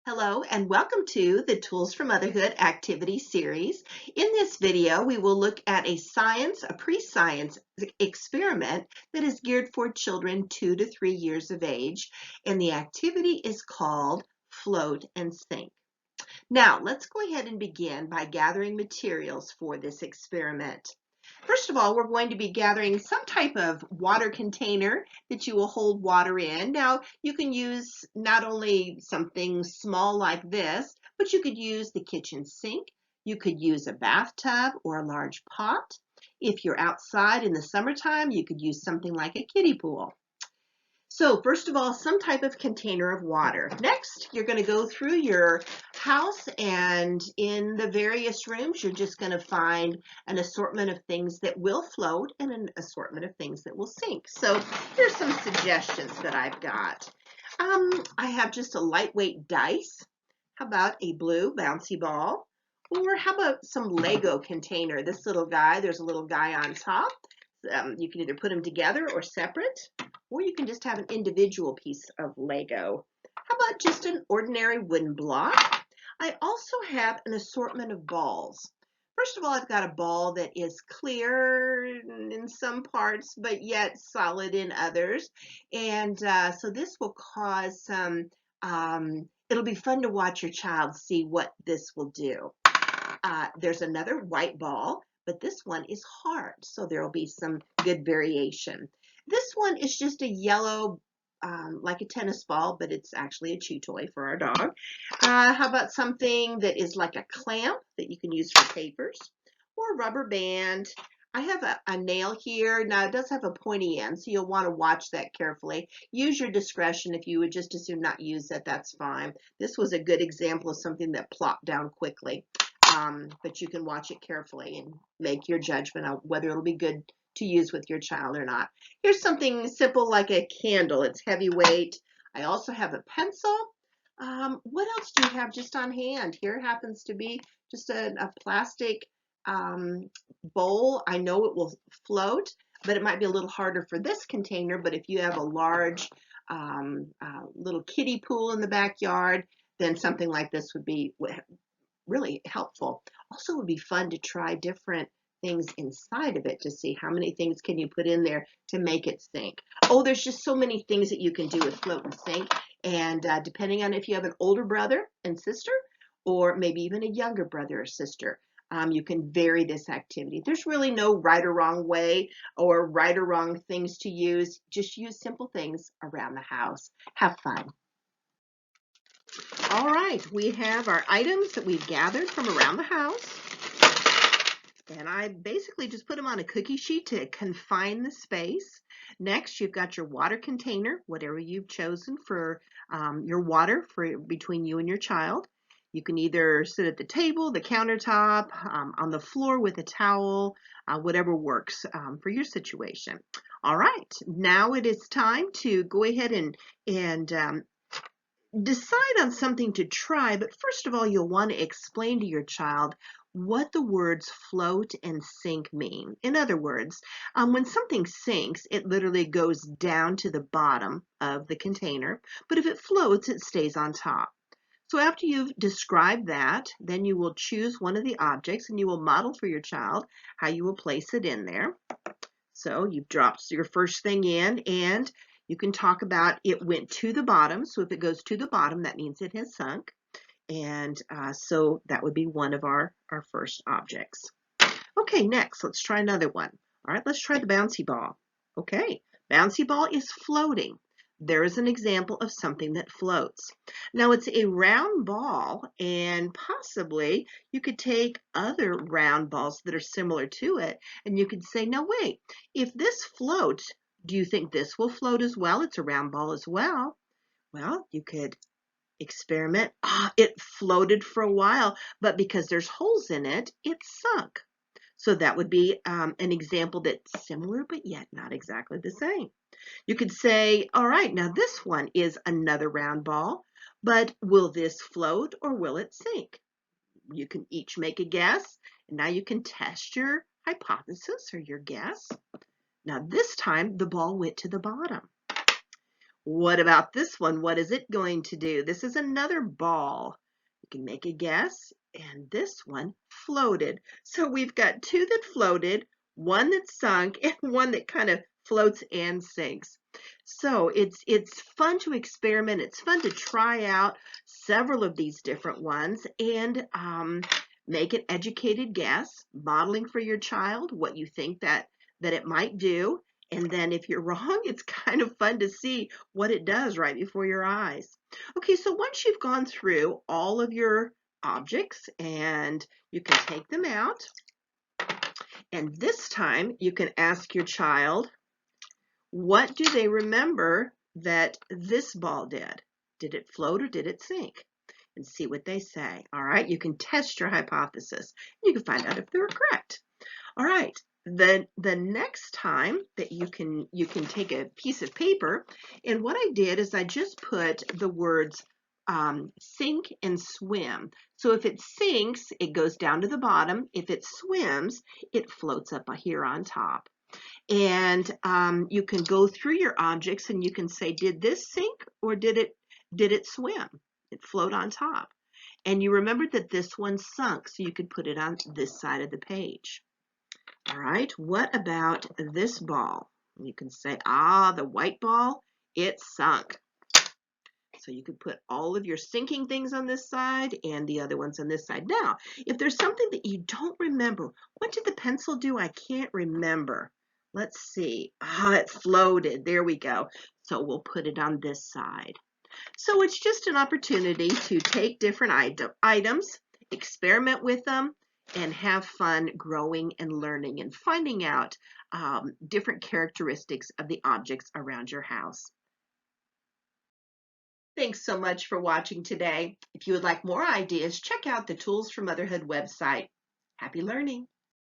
Hello and welcome to the Tools for Motherhood activity series. In this video, we will look at a pre-science experiment that is geared for children 2 to 3 years of age, and the activity is called Float and Sink. Now, let's go ahead and begin by gathering materials for this experiment. First of all, we're going to be gathering some type of water container that you will hold water in. Now, you can use not only something small like this, but you could use the kitchen sink. You could use a bathtub or a large pot. If you're outside in the summertime, you could use something like a kiddie pool. So first of all, some type of container of water. Next, you're going to go through your house, and in the various rooms, you're just going to find an assortment of things that will float and an assortment of things that will sink. So here's some suggestions that I've got. I have just a lightweight dice. How about a blue bouncy ball? Or how about some Lego container? This little guy, there's a little guy on top. You can either put them together or separate, or you can just have an individual piece of Lego. How about just an ordinary wooden block? I also have an assortment of balls. First of all, I've got a ball that is clear in some parts, but yet solid in others. And so this will cause some, it'll be fun to watch your child see what this will do. There's another white ball, but this one is hard, so there will be some good variation. This one is just a yellow, like a tennis ball, but it's actually a chew toy for our dog. How about something that is like a clamp that you can use for papers, or a rubber band? I have a nail here. Now it does have a pointy end, so you'll want to watch that carefully. Use your discretion. If you would just as soon not use it, that's fine. This was a good example of something that plopped down quickly. But you can watch it carefully and make your judgment on whether it'll be good to use with your child or not. Here's something simple like a candle. It's heavyweight. I also have a pencil. What else do you have just on hand? Here happens to be just a plastic bowl. I know it will float, but it might be a little harder for this container. But if you have a large little kiddie pool in the backyard, then something like this would be really helpful. Also, it would be fun to try different things inside of it to see how many things can you put in there to make it sink. Oh, there's just so many things that you can do with float and sink, and depending on if you have an older brother and sister, or maybe even a younger brother or sister, you can vary this activity. There's really no right or wrong way or right or wrong things to use. Just use simple things around the house. Have fun. All right, we have our items that we've gathered from around the house. And I basically just put them on a cookie sheet to confine the space. Next, you've got your water container, whatever you've chosen for your water for between you and your child. You can either sit at the table, the countertop, on the floor with a towel, whatever works for your situation. All right, now it is time to go ahead and decide on something to try, but first of all, you'll want to explain to your child what the words float and sink mean. In other words, when something sinks, it literally goes down to the bottom of the container, but if it floats, it stays on top. So after you've described that, then you will choose one of the objects and you will model for your child how you will place it in there. So you've dropped your first thing in, and you can talk about it went to the bottom. So if it goes to the bottom, that means it has sunk. And so that would be one of our first objects. Okay, next, let's try another one. All right, let's try the bouncy ball. Okay, bouncy ball is floating. There is an example of something that floats. Now it's a round ball, and possibly you could take other round balls that are similar to it, and you could say, now wait, if this floats, do you think this will float as well? It's a round ball as well. Well, you could experiment. It floated for a while, but because there's holes in it, it sunk. So that would be an example that's similar, but yet not exactly the same. You could say, all right, now this one is another round ball, but will this float or will it sink? You can each make a guess, and now you can test your hypothesis or your guess. Now this time the ball went to the bottom. What about this one? What is it going to do? This is another ball. You can make a guess. And this one floated. So we've got two that floated, one that sunk, and one that kind of floats and sinks. So it's fun to experiment. It's fun to try out several of these different ones and make an educated guess, modeling for your child what you think that it might do. And then if you're wrong, it's kind of fun to see what it does right before your eyes. Okay, so once you've gone through all of your objects and you can take them out, and this time you can ask your child, what do they remember that this ball did? Did it float or did it sink? And see what they say. All right, you can test your hypothesis. You can find out if they were correct. All right, the next time that you can take a piece of paper, and what I did is I just put the words sink and swim. So if it sinks, it goes down to the bottom. If it swims, it floats up here on top. And you can go through your objects and you can say, did this sink or did it swim? It float on top. And you remember that this one sunk, so you could put it on this side of the page. All right, what about this ball? You can say, the white ball, it sunk. So you could put all of your sinking things on this side and the other ones on this side. Now, if there's something that you don't remember, what did the pencil do? I can't remember. Let's see. It floated. There we go. So we'll put it on this side. So it's just an opportunity to take different items, experiment with them, and have fun growing and learning and finding out different characteristics of the objects around your house. Thanks so much for watching today. If you would like more ideas, check out the Tools for Motherhood website. Happy learning!